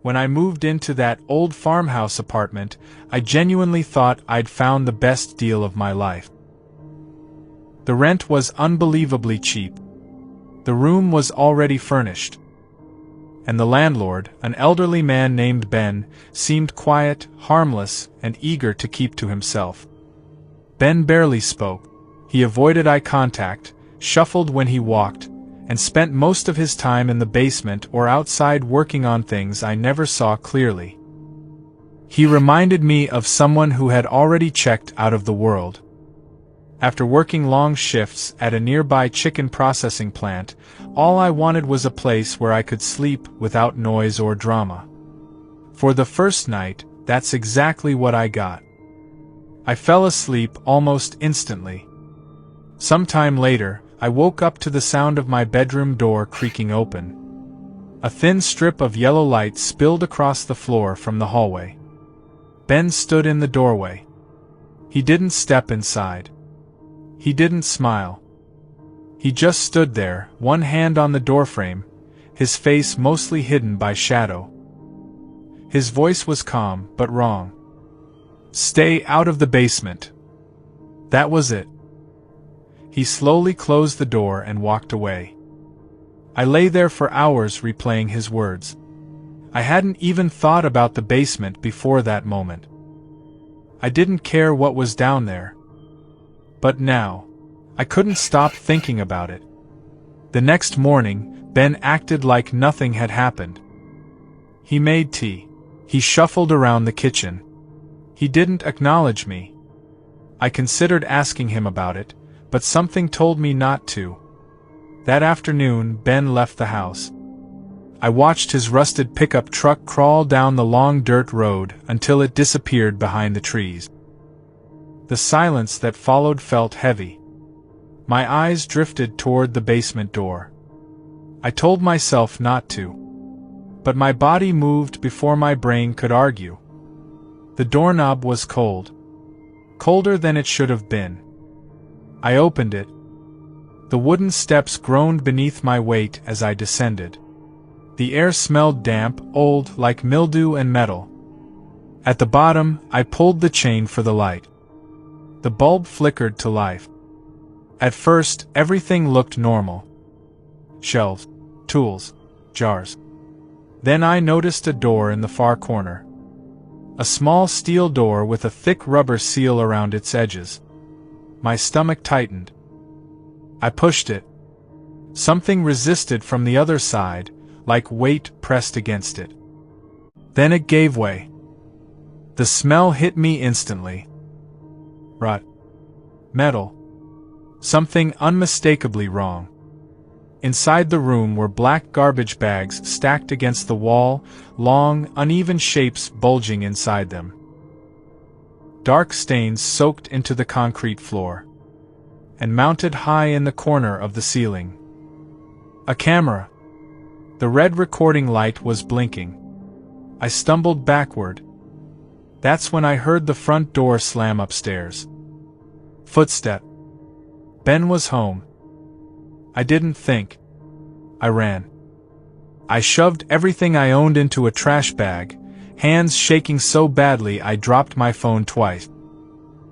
When I moved into that old farmhouse apartment, I genuinely thought I'd found the best deal of my life. The rent was unbelievably cheap. The room was already furnished. And the landlord, an elderly man named Ben, seemed quiet, harmless, and eager to keep to himself. Ben barely spoke. He avoided eye contact, shuffled when he walked, and spent most of his time in the basement or outside working on things I never saw clearly. He reminded me of someone who had already checked out of the world. After working long shifts at a nearby chicken processing plant, all I wanted was a place where I could sleep without noise or drama. For the first night, that's exactly what I got. I fell asleep almost instantly. Sometime later, I woke up to the sound of my bedroom door creaking open. A thin strip of yellow light spilled across the floor from the hallway. Ben stood in the doorway. He didn't step inside. He didn't smile. He just stood there, one hand on the doorframe, his face mostly hidden by shadow. His voice was calm, but wrong. "Stay out of the basement." That was it. He slowly closed the door and walked away. I lay there for hours replaying his words. I hadn't even thought about the basement before that moment. I didn't care what was down there. But now, I couldn't stop thinking about it. The next morning, Ben acted like nothing had happened. He made tea. He shuffled around the kitchen. He didn't acknowledge me. I considered asking him about it, but something told me not to. That afternoon, Ben left the house. I watched his rusted pickup truck crawl down the long dirt road until it disappeared behind the trees. The silence that followed felt heavy. My eyes drifted toward the basement door. I told myself not to. But my body moved before my brain could argue. The doorknob was cold. Colder than it should have been. I opened it. The wooden steps groaned beneath my weight as I descended. The air smelled damp, old, like mildew and metal. At the bottom, I pulled the chain for the light. The bulb flickered to life. At first, everything looked normal. Shelves, tools, jars. Then I noticed a door in the far corner. A small steel door with a thick rubber seal around its edges. My stomach tightened. I pushed it. Something resisted from the other side, like weight pressed against it. Then it gave way. The smell hit me instantly. Rot. Metal. Something unmistakably wrong. Inside the room were black garbage bags stacked against the wall, long, uneven shapes bulging inside them. Dark stains soaked into the concrete floor. And mounted high in the corner of the ceiling. A camera. The red recording light was blinking. I stumbled backward. That's when I heard the front door slam upstairs. Footstep. Ben was home. I didn't think. I ran. I shoved everything I owned into a trash bag, hands shaking so badly I dropped my phone twice.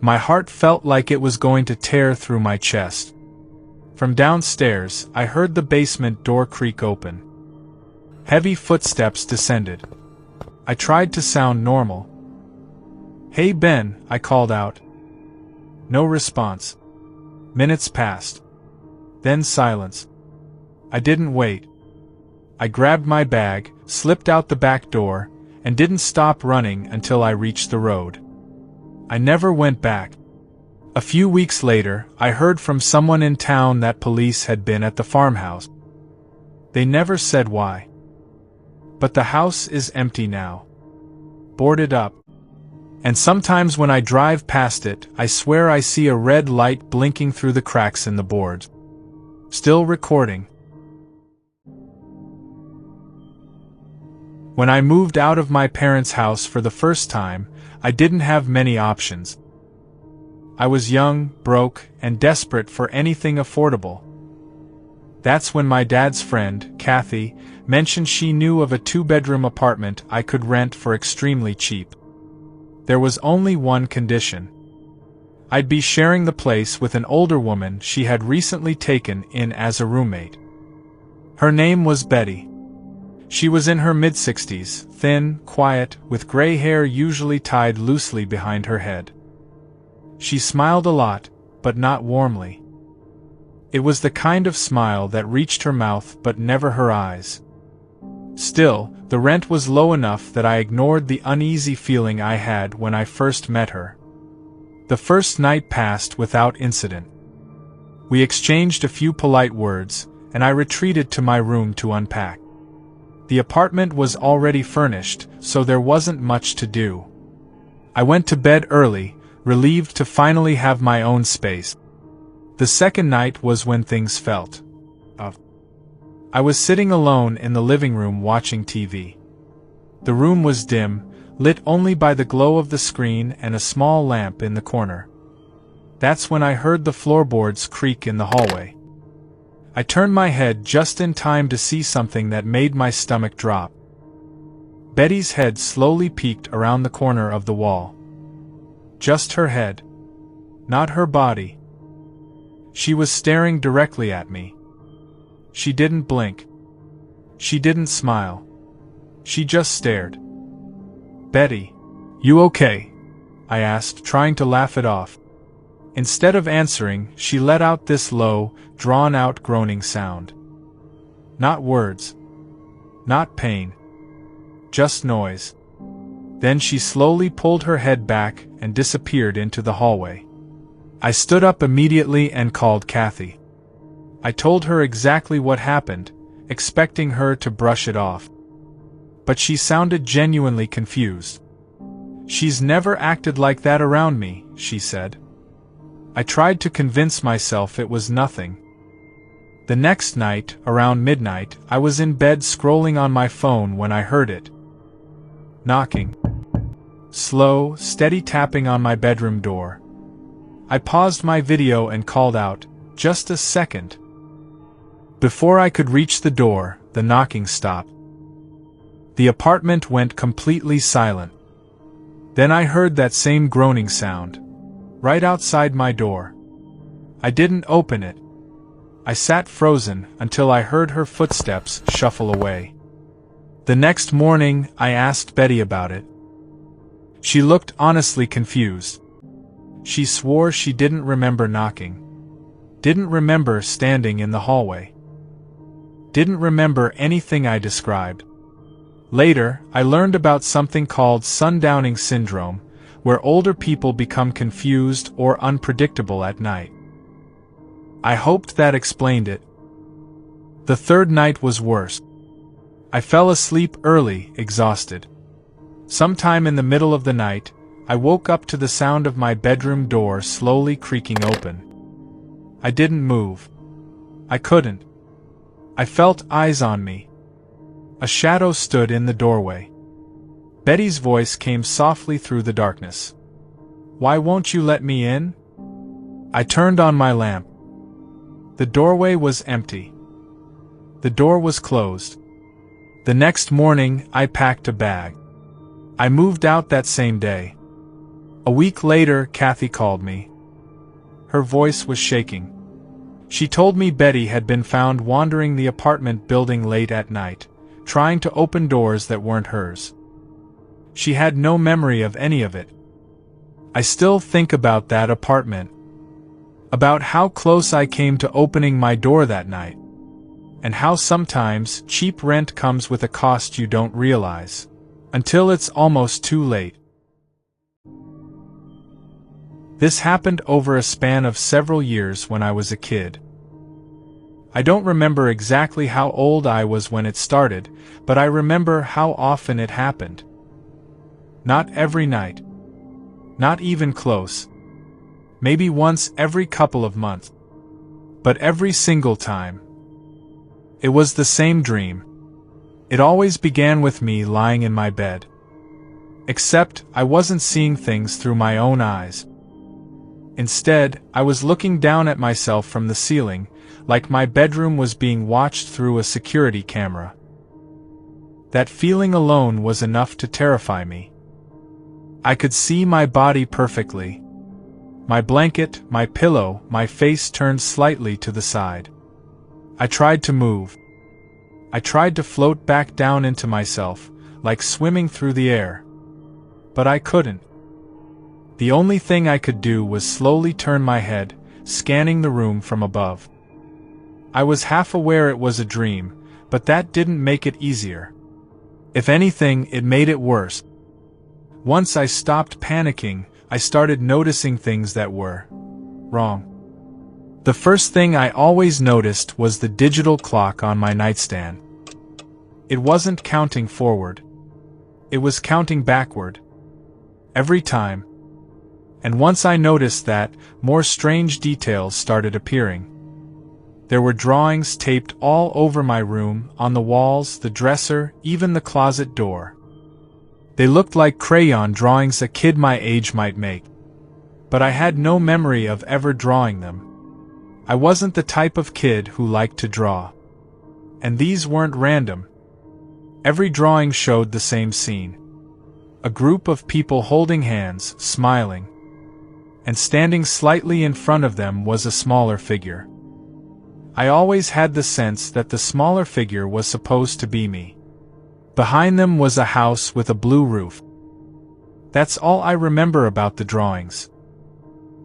My heart felt like it was going to tear through my chest. From downstairs, I heard the basement door creak open. Heavy footsteps descended. I tried to sound normal. "Hey Ben," I called out. No response. Minutes passed. Then silence. I didn't wait. I grabbed my bag, slipped out the back door, and didn't stop running until I reached the road. I never went back. A few weeks later, I heard from someone in town that police had been at the farmhouse. They never said why. But the house is empty now. Boarded up. And sometimes when I drive past it, I swear I see a red light blinking through the cracks in the boards. Still recording. When I moved out of my parents' house for the first time, I didn't have many options. I was young, broke, and desperate for anything affordable. That's when my dad's friend, Kathy, mentioned she knew of a 2-bedroom apartment I could rent for extremely cheap. There was only one condition. I'd be sharing the place with an older woman she had recently taken in as a roommate. Her name was Betty. She was in her mid-60s, thin, quiet, with gray hair usually tied loosely behind her head. She smiled a lot, but not warmly. It was the kind of smile that reached her mouth but never her eyes. Still, the rent was low enough that I ignored the uneasy feeling I had when I first met her. The first night passed without incident. We exchanged a few polite words, and I retreated to my room to unpack. The apartment was already furnished, so there wasn't much to do. I went to bed early, relieved to finally have my own space. The second night was when things felt off. I was sitting alone in the living room watching TV. The room was dim, lit only by the glow of the screen and a small lamp in the corner. That's when I heard the floorboards creak in the hallway. I turned my head just in time to see something that made my stomach drop. Betty's head slowly peeked around the corner of the wall. Just her head. Not her body. She was staring directly at me. She didn't blink. She didn't smile. She just stared. "Betty, you okay?" I asked, trying to laugh it off. Instead of answering, she let out this low, drawn-out groaning sound. Not words. Not pain. Just noise. Then she slowly pulled her head back and disappeared into the hallway. I stood up immediately and called Kathy. I told her exactly what happened, expecting her to brush it off. But she sounded genuinely confused. "She's never acted like that around me," she said. I tried to convince myself it was nothing. The next night, around midnight, I was in bed scrolling on my phone when I heard it. Knocking. Slow, steady tapping on my bedroom door. I paused my video and called out, "Just a second." Before I could reach the door, the knocking stopped. The apartment went completely silent. Then I heard that same groaning sound, right outside my door. I didn't open it. I sat frozen until I heard her footsteps shuffle away. The next morning, I asked Betty about it. She looked honestly confused. She swore she didn't remember knocking. Didn't remember standing in the hallway. Didn't remember anything I described. Later, I learned about something called sundowning syndrome, where older people become confused or unpredictable at night. I hoped that explained it. The third night was worse. I fell asleep early, exhausted. Sometime in the middle of the night, I woke up to the sound of my bedroom door slowly creaking open. I didn't move. I couldn't. I felt eyes on me. A shadow stood in the doorway. Betty's voice came softly through the darkness. "Why won't you let me in?" I turned on my lamp. The doorway was empty. The door was closed. The next morning, I packed a bag. I moved out that same day. A week later, Kathy called me. Her voice was shaking. She told me Betty had been found wandering the apartment building late at night, trying to open doors that weren't hers. She had no memory of any of it. I still think about that apartment. About how close I came to opening my door that night. And how sometimes cheap rent comes with a cost you don't realize. Until it's almost too late. This happened over a span of several years when I was a kid. I don't remember exactly how old I was when it started, but I remember how often it happened. Not every night. Not even close. Maybe once every couple of months. But every single time. It was the same dream. It always began with me lying in my bed. Except, I wasn't seeing things through my own eyes. Instead, I was looking down at myself from the ceiling, like my bedroom was being watched through a security camera. That feeling alone was enough to terrify me. I could see my body perfectly. My blanket, my pillow, my face turned slightly to the side. I tried to move. I tried to float back down into myself, like swimming through the air. But I couldn't. The only thing I could do was slowly turn my head, scanning the room from above. I was half aware it was a dream, but that didn't make it easier. If anything, it made it worse. Once I stopped panicking, I started noticing things that were wrong. The first thing I always noticed was the digital clock on my nightstand. It wasn't counting forward. It was counting backward. Every time. And once I noticed that, more strange details started appearing. There were drawings taped all over my room, on the walls, the dresser, even the closet door. They looked like crayon drawings a kid my age might make. But I had no memory of ever drawing them. I wasn't the type of kid who liked to draw. And these weren't random. Every drawing showed the same scene. A group of people holding hands, smiling. And standing slightly in front of them was a smaller figure. I always had the sense that the smaller figure was supposed to be me. Behind them was a house with a blue roof. That's all I remember about the drawings.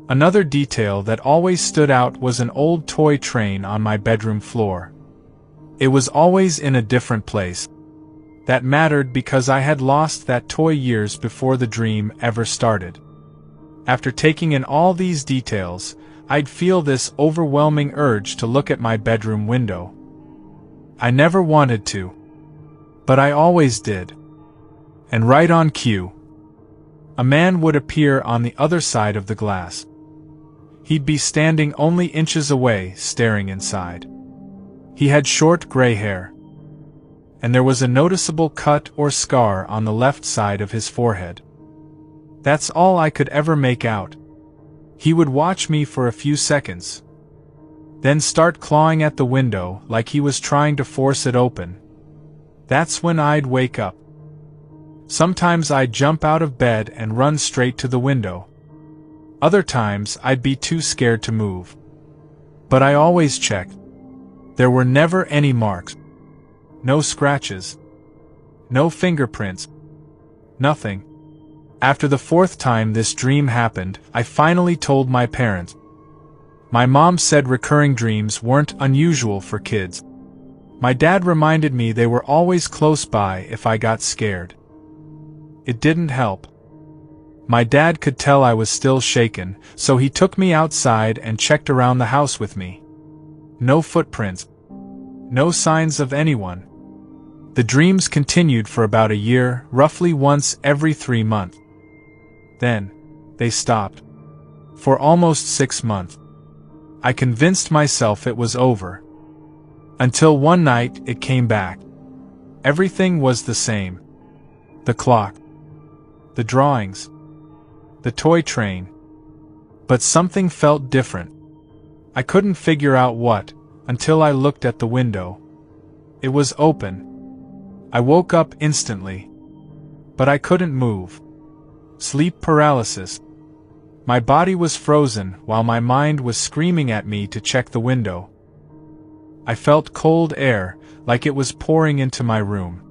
Another detail that always stood out was an old toy train on my bedroom floor. It was always in a different place. That mattered because I had lost that toy years before the dream ever started. After taking in all these details, I'd feel this overwhelming urge to look at my bedroom window. I never wanted to. But I always did. And right on cue, a man would appear on the other side of the glass. He'd be standing only inches away, staring inside. He had short gray hair. And there was a noticeable cut or scar on the left side of his forehead. That's all I could ever make out. He would watch me for a few seconds, then start clawing at the window like he was trying to force it open. That's when I'd wake up. Sometimes I'd jump out of bed and run straight to the window. Other times I'd be too scared to move. But I always checked. There were never any marks. No scratches. No fingerprints. Nothing. After the fourth time this dream happened, I finally told my parents. My mom said recurring dreams weren't unusual for kids. My dad reminded me they were always close by if I got scared. It didn't help. My dad could tell I was still shaken, so he took me outside and checked around the house with me. No footprints. No signs of anyone. The dreams continued for about a year, roughly once every 3 months. Then, they stopped. For almost 6 months. I convinced myself it was over. Until one night it came back. Everything was the same. The clock. The drawings. The toy train. But something felt different. I couldn't figure out what, until I looked at the window. It was open. I woke up instantly. But I couldn't move. Sleep paralysis. My body was frozen while my mind was screaming at me to check the window. I felt cold air, like it was pouring into my room.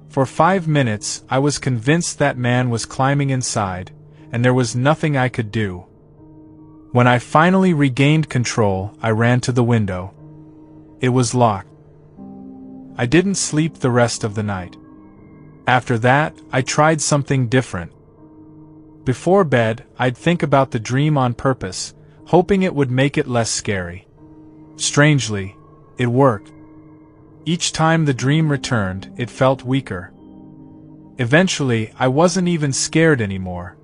For 5 minutes I was convinced that man was climbing inside, and there was nothing I could do. When I finally regained control, I ran to the window. It was locked. I didn't sleep the rest of the night. After that, I tried something different. Before bed, I'd think about the dream on purpose, hoping it would make it less scary. Strangely, it worked. Each time the dream returned, it felt weaker. Eventually, I wasn't even scared anymore.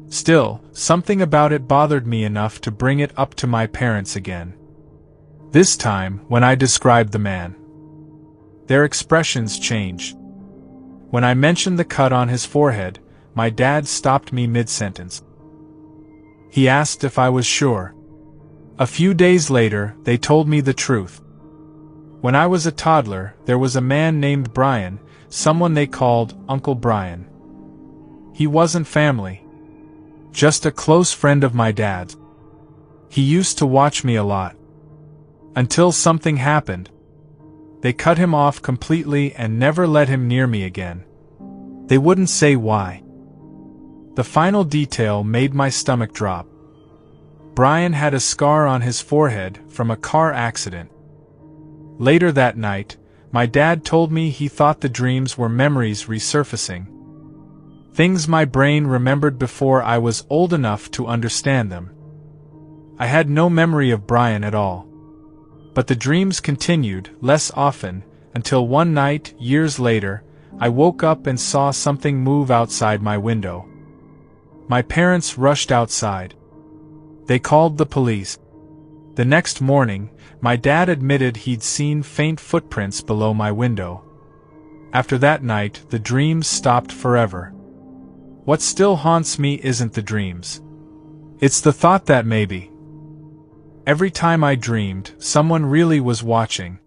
Still, something about it bothered me enough to bring it up to my parents again. This time, when I described the man. Their expressions changed. When I mentioned the cut on his forehead, my dad stopped me mid-sentence. He asked if I was sure. A few days later, they told me the truth. When I was a toddler, there was a man named Brian, someone they called Uncle Brian. He wasn't family. Just a close friend of my dad's. He used to watch me a lot. Until something happened. They cut him off completely and never let him near me again. They wouldn't say why. The final detail made my stomach drop. Brian had a scar on his forehead from a car accident. Later that night, my dad told me he thought the dreams were memories resurfacing. Things my brain remembered before I was old enough to understand them. I had no memory of Brian at all. But the dreams continued, less often, until one night, years later, I woke up and saw something move outside my window. My parents rushed outside. They called the police. The next morning, my dad admitted he'd seen faint footprints below my window. After that night, the dreams stopped forever. What still haunts me isn't the dreams. It's the thought that maybe, every time I dreamed, someone really was watching,